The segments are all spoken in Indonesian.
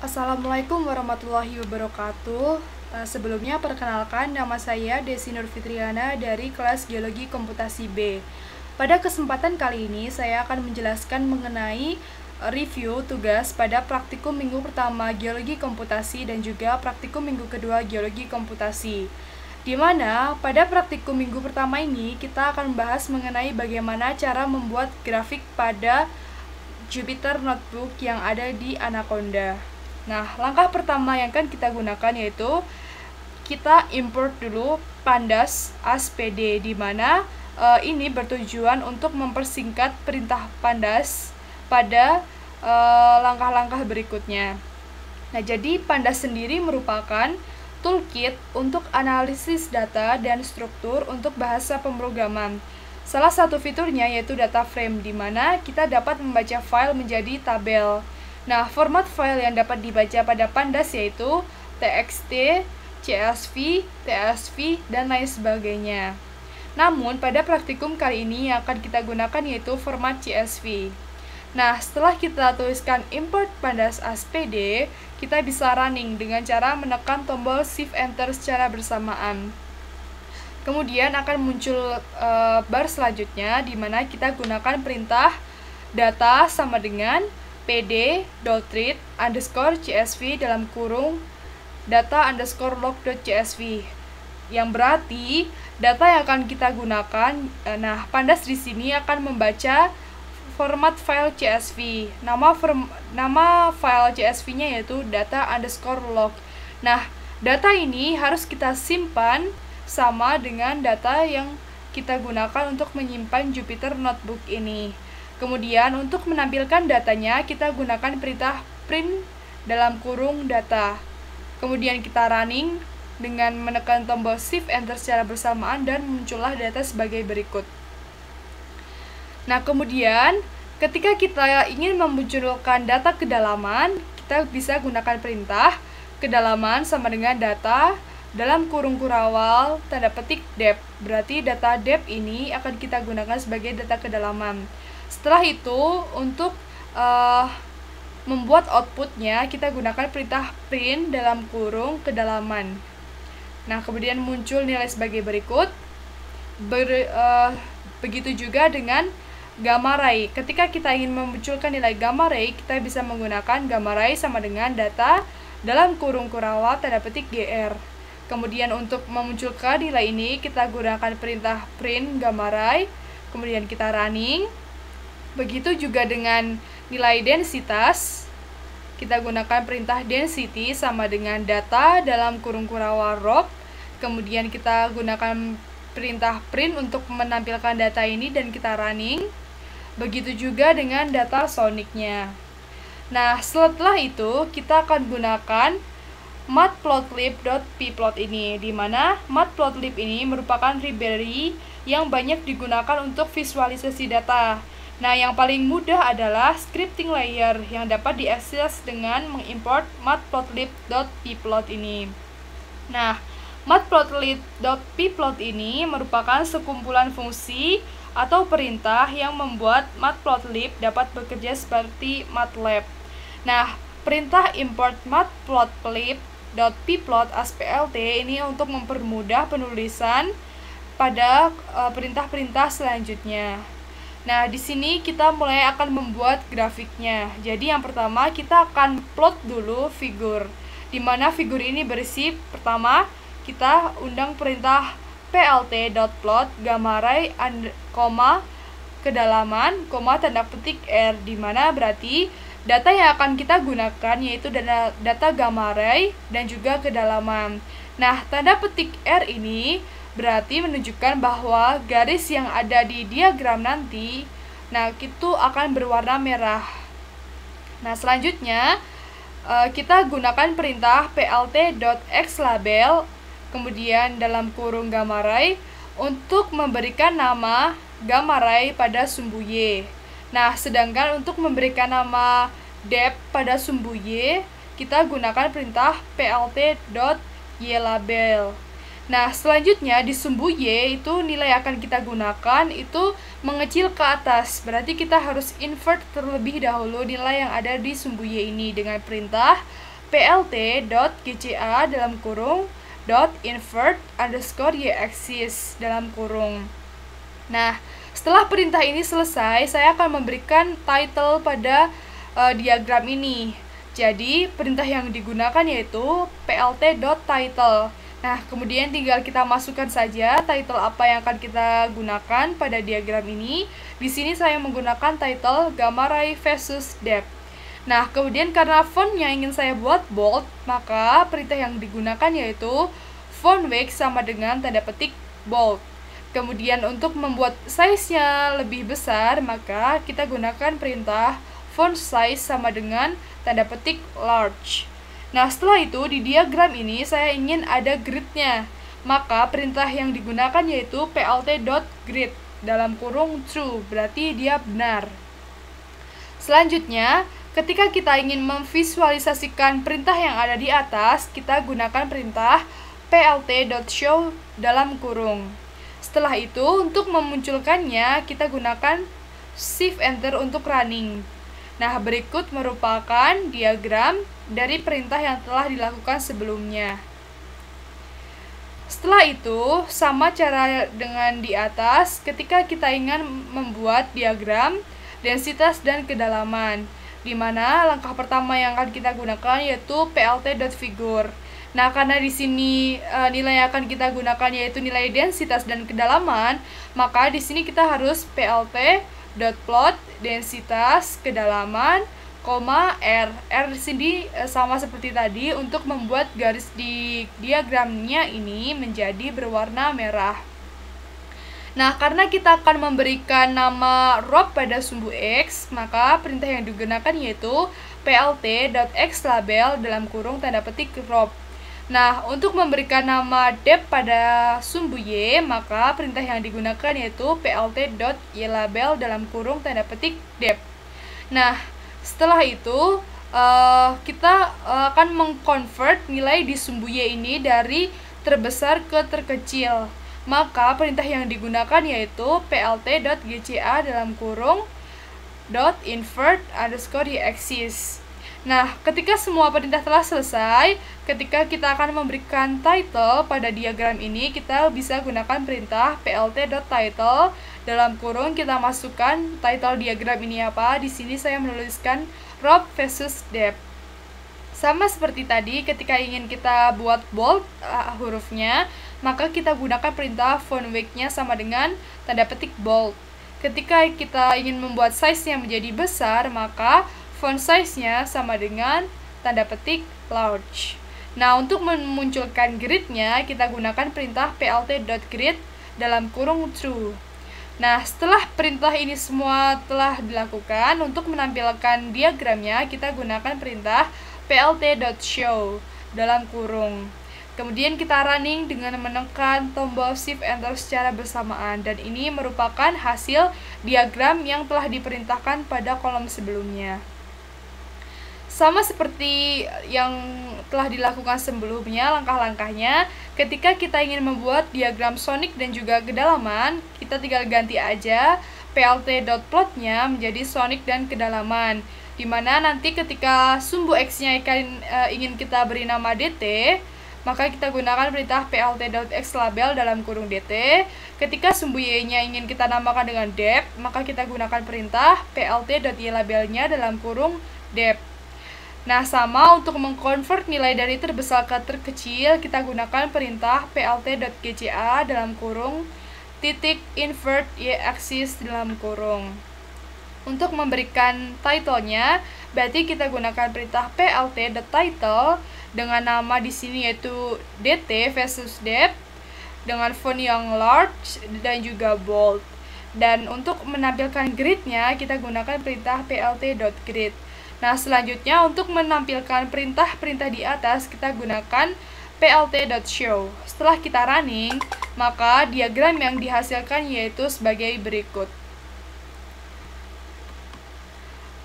Assalamualaikum warahmatullahi wabarakatuh. Sebelumnya perkenalkan, nama saya Desi Nur Fitriana dari kelas Geologi Komputasi B. Pada kesempatan kali ini saya akan menjelaskan mengenai review tugas pada praktikum minggu pertama Geologi Komputasi dan juga praktikum minggu kedua Geologi Komputasi. Di mana pada praktikum minggu pertama ini kita akan membahas mengenai bagaimana cara membuat grafik pada Jupyter Notebook yang ada di Anaconda. Nah, langkah pertama yang akan kita gunakan yaitu kita import dulu pandas ASPD, di mana ini bertujuan untuk mempersingkat perintah pandas pada langkah-langkah berikutnya. Nah, jadi pandas sendiri merupakan toolkit untuk analisis data dan struktur untuk bahasa pemrograman. Salah satu fiturnya yaitu data frame, di mana kita dapat membaca file menjadi tabel. Nah, format file yang dapat dibaca pada pandas yaitu TXT, CSV, TSV, dan lain sebagainya. Namun, pada praktikum kali ini yang akan kita gunakan yaitu format CSV. Nah, setelah kita tuliskan import pandas ASPD, kita bisa running dengan cara menekan tombol Shift Enter secara bersamaan. Kemudian akan muncul bar selanjutnya, di mana kita gunakan perintah data sama dengan pd.read underscore csv dalam kurung data underscore log.csv, yang berarti data yang akan kita gunakan, pandas di sini akan membaca format file csv. Nama file csv-nya yaitu data underscore log. Nah, data ini harus kita simpan sama dengan data yang kita gunakan untuk menyimpan Jupyter Notebook ini. Kemudian untuk menampilkan datanya kita gunakan perintah print dalam kurung data. Kemudian kita running dengan menekan tombol Shift Enter secara bersamaan dan muncullah data sebagai berikut. Nah, kemudian ketika kita ingin memunculkan data kedalaman, kita bisa gunakan perintah kedalaman sama dengan data dalam kurung kurawal tanda petik depth. Berarti data depth ini akan kita gunakan sebagai data kedalaman. Setelah itu, untuk membuat outputnya, kita gunakan perintah print dalam kurung kedalaman. Nah, kemudian muncul nilai sebagai berikut. Begitu juga dengan gamma ray. Ketika kita ingin memunculkan nilai gamma ray, kita bisa menggunakan gamma ray sama dengan data dalam kurung kurawal tanda petik gr. Kemudian untuk memunculkan nilai ini, kita gunakan perintah print gamma ray. Kemudian kita running. Begitu juga dengan nilai densitas, kita gunakan perintah density sama dengan data dalam kurung kurawal row. Kemudian kita gunakan perintah print untuk menampilkan data ini dan kita running. Begitu juga dengan data sonicnya. Nah, setelah itu kita akan gunakan matplotlib.pplot ini, di mana matplotlib ini merupakan library yang banyak digunakan untuk visualisasi data. Nah, yang paling mudah adalah scripting layer yang dapat diakses dengan mengimport matplotlib.pplot ini. Nah, matplotlib.pplot ini merupakan sekumpulan fungsi atau perintah yang membuat matplotlib dapat bekerja seperti MATLAB. Nah, perintah import matplotlib.pplot as plt ini untuk mempermudah penulisan pada perintah-perintah selanjutnya. Nah, di sini kita mulai akan membuat grafiknya. Jadi yang pertama kita akan plot dulu figur, di mana figur ini berisi pertama kita undang perintah plt.plot gamma ray kedalaman, tanda petik r, di mana berarti data yang akan kita gunakan yaitu data gamma ray dan juga kedalaman. Nah, tanda petik r ini berarti menunjukkan bahwa garis yang ada di diagram nanti, itu akan berwarna merah. Nah, selanjutnya kita gunakan perintah plt.xlabel, kemudian dalam kurung gamma ray, untuk memberikan nama gamma ray pada sumbu Y. Nah, sedangkan untuk memberikan nama depth pada sumbu Y, kita gunakan perintah plt.ylabel. Nah, selanjutnya di sumbu Y itu nilai yang akan kita gunakan itu mengecil ke atas. Berarti kita harus invert terlebih dahulu nilai yang ada di sumbu Y ini dengan perintah plt.gca dalam kurung .invert underscore y-axis dalam kurung. Nah, setelah perintah ini selesai, saya akan memberikan title pada diagram ini. Jadi, perintah yang digunakan yaitu plt.title. Nah, kemudian tinggal kita masukkan saja title apa yang akan kita gunakan pada diagram ini. Di sini saya menggunakan title gamma ray versus depth. Nah, kemudian karena font yang ingin saya buat bold, maka perintah yang digunakan yaitu font weight sama dengan tanda petik bold. Kemudian untuk membuat size-nya lebih besar, maka kita gunakan perintah font size sama dengan tanda petik large. Nah, setelah itu di diagram ini saya ingin ada grid-nya. Maka perintah yang digunakan yaitu plt.grid dalam kurung true, berarti dia benar. Selanjutnya, ketika kita ingin memvisualisasikan perintah yang ada di atas, kita gunakan perintah plt.show dalam kurung. Setelah itu, untuk memunculkannya, kita gunakan Shift Enter untuk running. Nah, berikut merupakan diagram dari perintah yang telah dilakukan sebelumnya. Setelah itu, sama cara dengan di atas, ketika kita ingin membuat diagram densitas dan kedalaman, di mana langkah pertama yang akan kita gunakan yaitu plt.figure. Nah, karena di sini nilai yang akan kita gunakan yaitu nilai densitas dan kedalaman, maka di sini kita harus plt.plot densitas kedalaman, R. R di sini sama seperti tadi untuk membuat garis di diagramnya ini menjadi berwarna merah. Nah, karena kita akan memberikan nama row pada sumbu X, maka perintah yang digunakan yaitu plt.xlabel dalam kurung tanda petik row. Nah, untuk memberikan nama depth pada sumbu Y, maka perintah yang digunakan yaitu plt.ylabel dalam kurung tanda petik depth. Nah, setelah itu kita akan mengconvert nilai di sumbu Y ini dari terbesar ke terkecil. Maka perintah yang digunakan yaitu plt.gca dalam kurung .invert underscore y-axis. Nah, ketika semua perintah telah selesai, ketika kita akan memberikan title pada diagram ini, kita bisa gunakan perintah plt.title dalam kurung kita masukkan title diagram ini apa. Di sini saya menuliskan row versus depth. Sama seperti tadi, ketika ingin kita buat bold hurufnya, maka kita gunakan perintah font weight-nya sama dengan tanda petik bold. Ketika kita ingin membuat size-nya menjadi besar, maka font size-nya sama dengan tanda petik large. Nah, untuk memunculkan grid-nya, kita gunakan perintah plt.grid dalam kurung true. Nah, setelah perintah ini semua telah dilakukan, untuk menampilkan diagramnya, kita gunakan perintah plt.show dalam kurung. Kemudian kita running dengan menekan tombol Shift Enter secara bersamaan, dan ini merupakan hasil diagram yang telah diperintahkan pada kolom sebelumnya. Sama seperti yang telah dilakukan sebelumnya, langkah-langkahnya, ketika kita ingin membuat diagram sonic dan juga kedalaman, kita tinggal ganti aja plt.plot-nya menjadi sonic dan kedalaman, dimana nanti ketika sumbu X-nya ingin kita beri nama dt, maka kita gunakan perintah plt.xlabel dalam kurung dt. Ketika sumbu Y-nya ingin kita namakan dengan depth, maka kita gunakan perintah plt.ylabelnya dalam kurung depth. Nah, sama untuk mengkonvert nilai dari terbesar ke terkecil, kita gunakan perintah plt.gca dalam kurung titik invert y-axis dalam kurung. Untuk memberikan title-nya, berarti kita gunakan perintah plt.title dengan nama di sini yaitu dt versus depth dengan font yang large dan juga bold. Dan untuk menampilkan grid-nya, kita gunakan perintah plt.grid. Nah, selanjutnya untuk menampilkan perintah-perintah di atas, kita gunakan plt.show. Setelah kita running, maka diagram yang dihasilkan yaitu sebagai berikut.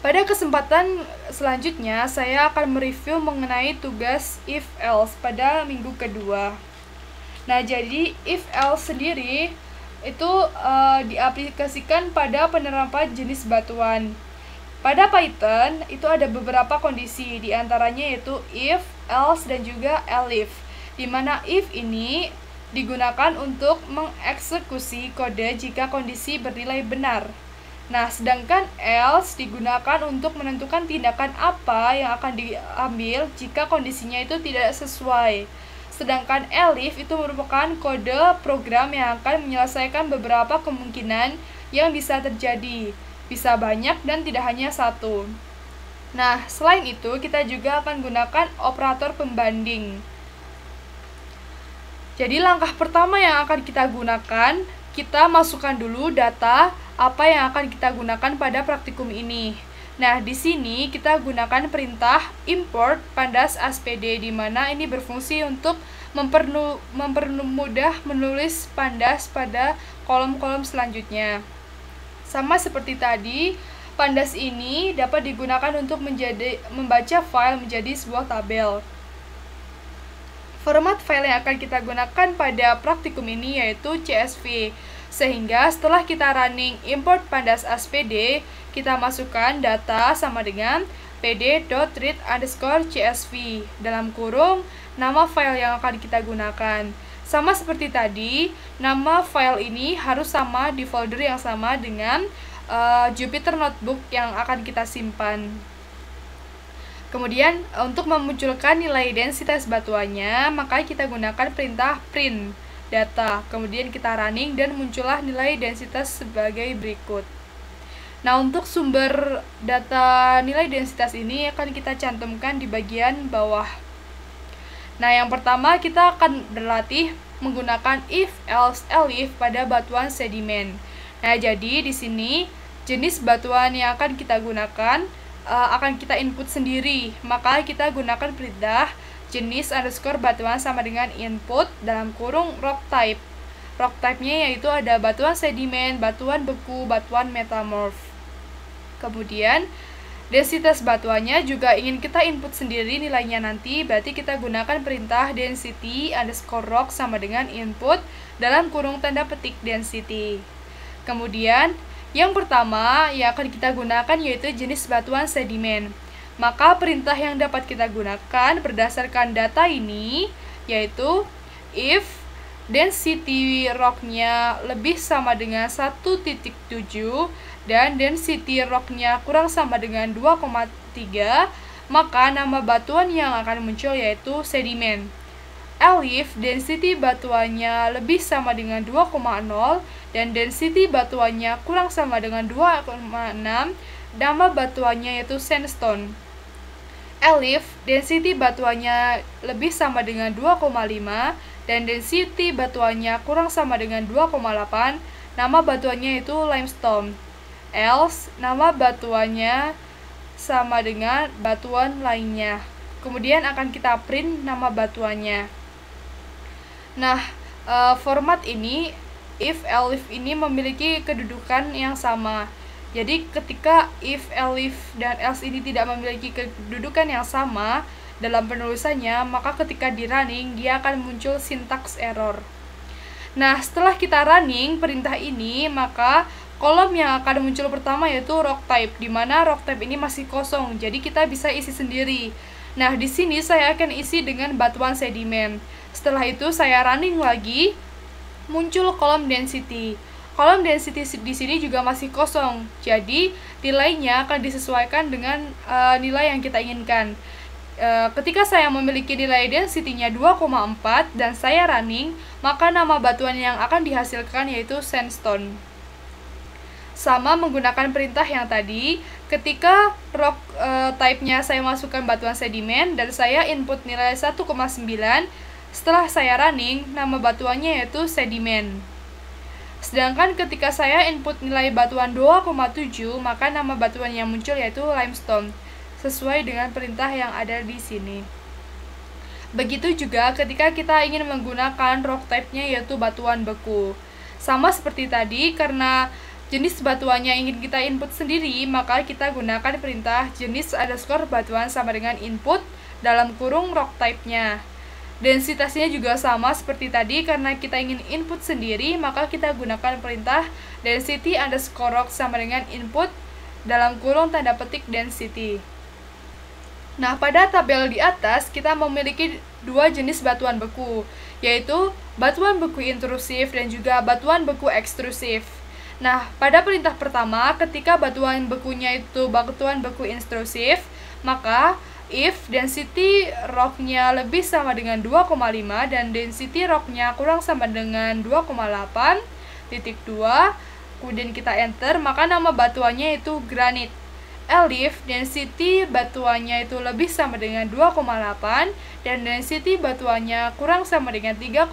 Pada kesempatan selanjutnya, saya akan mereview mengenai tugas if-else pada minggu kedua. Nah, jadi if-else sendiri itu diaplikasikan pada penerapan jenis batuan. Pada Python itu ada beberapa kondisi, diantaranya yaitu if, else, dan juga elif. Dimana if ini digunakan untuk mengeksekusi kode jika kondisi bernilai benar. Nah, sedangkan else digunakan untuk menentukan tindakan apa yang akan diambil jika kondisinya itu tidak sesuai. Sedangkan elif itu merupakan kode program yang akan menyelesaikan beberapa kemungkinan yang bisa terjadi. Bisa banyak dan tidak hanya satu. Nah, selain itu kita juga akan gunakan operator pembanding. Jadi langkah pertama yang akan kita gunakan, kita masukkan dulu data apa yang akan kita gunakan pada praktikum ini. Nah, di sini kita gunakan perintah import pandas aspd, di mana ini berfungsi untuk mempermudah menulis pandas pada kolom-kolom selanjutnya. Sama seperti tadi, pandas ini dapat digunakan untuk membaca file menjadi sebuah tabel. Format file yang akan kita gunakan pada praktikum ini yaitu CSV. Sehingga setelah kita running import pandas aspd, kita masukkan data sama dengan pd.read_csv dalam kurung nama file yang akan kita gunakan. Sama seperti tadi, nama file ini harus sama di folder yang sama dengan Jupyter Notebook yang akan kita simpan. Kemudian, untuk memunculkan nilai densitas batuannya, maka kita gunakan perintah print data. Kemudian kita running dan muncullah nilai densitas sebagai berikut. Nah, untuk sumber data nilai densitas ini akan kita cantumkan di bagian bawah. Nah, yang pertama kita akan berlatih menggunakan if, else, elif pada batuan sedimen. Nah, jadi di sini jenis batuan yang akan kita gunakan akan kita input sendiri. Maka kita gunakan perintah jenis underscore batuan sama dengan input dalam kurung rock type. Rock type-nya yaitu ada batuan sedimen, batuan beku, batuan metamorph. Kemudian densitas batuannya juga ingin kita input sendiri nilainya nanti, berarti kita gunakan perintah density underscore rock sama dengan input dalam kurung tanda petik density. Kemudian yang pertama yang akan kita gunakan yaitu jenis batuan sedimen. Maka perintah yang dapat kita gunakan berdasarkan data ini yaitu if density rocknya lebih sama dengan 1.7 dan density rocknya kurang sama dengan 2,3, maka nama batuan yang akan muncul yaitu sedimen. Elif density batuannya lebih sama dengan 2,0 dan density batuannya kurang sama dengan 2,6, nama batuannya yaitu sandstone. Elif density batuannya lebih sama dengan 2,5 dan density batuannya kurang sama dengan 2,8, nama batuannya yaitu limestone. Else, nama batuannya sama dengan batuan lainnya. Kemudian akan kita print nama batuannya. Nah, format ini if, elif ini memiliki kedudukan yang sama. Jadi ketika if, elif, dan else ini tidak memiliki kedudukan yang sama dalam penulisannya, maka ketika di running dia akan muncul syntax error. Nah, setelah kita running perintah ini, maka kolom yang akan muncul pertama yaitu rock type, di mana rock type ini masih kosong, jadi kita bisa isi sendiri. Nah, di sini saya akan isi dengan batuan sedimen. Setelah itu saya running lagi, muncul kolom density. Kolom density di sini juga masih kosong, jadi nilainya akan disesuaikan dengan nilai yang kita inginkan. Ketika saya memiliki nilai density-nya 2,4 dan saya running, maka nama batuan yang akan dihasilkan yaitu sandstone. Sama menggunakan perintah yang tadi, ketika rock type-nya saya masukkan batuan sedimen dan saya input nilai 1,9, setelah saya running, nama batuannya yaitu sedimen. Sedangkan ketika saya input nilai batuan 2,7, maka nama batuan yang muncul yaitu limestone, sesuai dengan perintah yang ada di sini. Begitu juga ketika kita ingin menggunakan rock type-nya yaitu batuan beku. Sama seperti tadi, karena jenis batuannya ingin kita input sendiri, maka kita gunakan perintah jenis underscore batuan sama dengan input dalam kurung rock type-nya. Densitasnya juga sama seperti tadi, karena kita ingin input sendiri, maka kita gunakan perintah density underscore rock sama dengan input dalam kurung tanda petik density. Nah, pada tabel di atas kita memiliki dua jenis batuan beku, yaitu batuan beku intrusif dan juga batuan beku ekstrusif. Nah, pada perintah pertama, ketika batuan bekunya itu batuan beku intrusif, maka if density rocknya lebih sama dengan 2,5 dan density rocknya kurang sama dengan 2,8, titik 2, kemudian kita enter, maka nama batuannya itu granit. If density batuannya itu lebih sama dengan 2,8 dan density batuannya kurang sama dengan 3,0,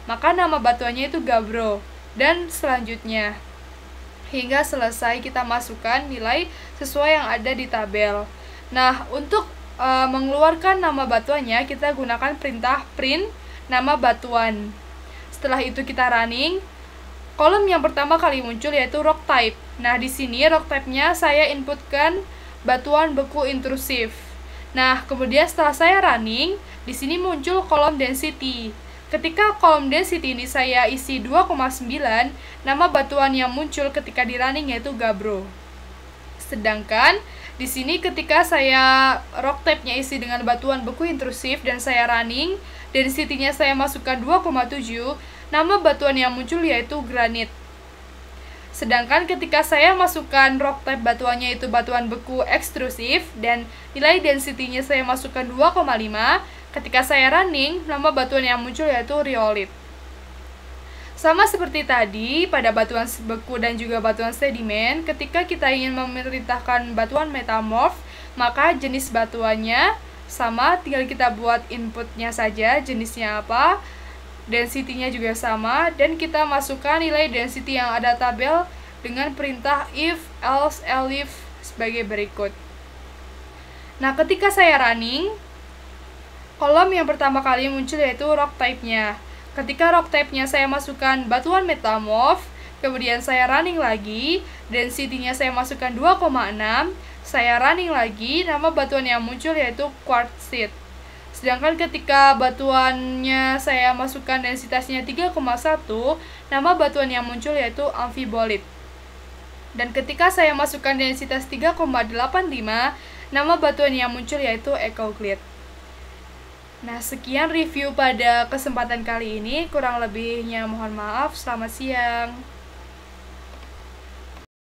maka nama batuannya itu gabbro. Dan selanjutnya, hingga selesai kita masukkan nilai sesuai yang ada di tabel. Nah, untuk mengeluarkan nama batuannya, kita gunakan perintah print nama batuan. Setelah itu kita running. Kolom yang pertama kali muncul yaitu rock type. Nah, di sini rock type-nya saya inputkan batuan beku intrusif. Nah, kemudian setelah saya running, di sini muncul kolom density. Ketika kolom density ini saya isi 2,9, nama batuan yang muncul ketika di running yaitu gabbro. Sedangkan di sini ketika saya rock type-nya isi dengan batuan beku intrusif dan saya running, density-nya saya masukkan 2,7, nama batuan yang muncul yaitu granit. Sedangkan ketika saya masukkan rock type batuannya itu batuan beku ekstrusif dan nilai density-nya saya masukkan 2,5, ketika saya running, nama batuan yang muncul yaitu rhyolite. Sama seperti tadi, pada batuan beku dan juga batuan sedimen, ketika kita ingin memerintahkan batuan metamorf, maka jenis batuannya sama, tinggal kita buat inputnya saja, jenisnya apa, density-nya juga sama, dan kita masukkan nilai density yang ada tabel dengan perintah if, else, elif sebagai berikut. Nah, ketika saya running, kolom yang pertama kali muncul yaitu rock type-nya. Ketika rock type-nya saya masukkan batuan metamorf, kemudian saya running lagi, density-nya saya masukkan 2,6, saya running lagi, nama batuan yang muncul yaitu quartzite. Sedangkan ketika batuannya saya masukkan densitasnya 3,1, nama batuan yang muncul yaitu amphibolite. Dan ketika saya masukkan densitas 3,85, nama batuan yang muncul yaitu ecoclite. Nah, sekian review pada kesempatan kali ini, kurang lebihnya mohon maaf, selamat siang.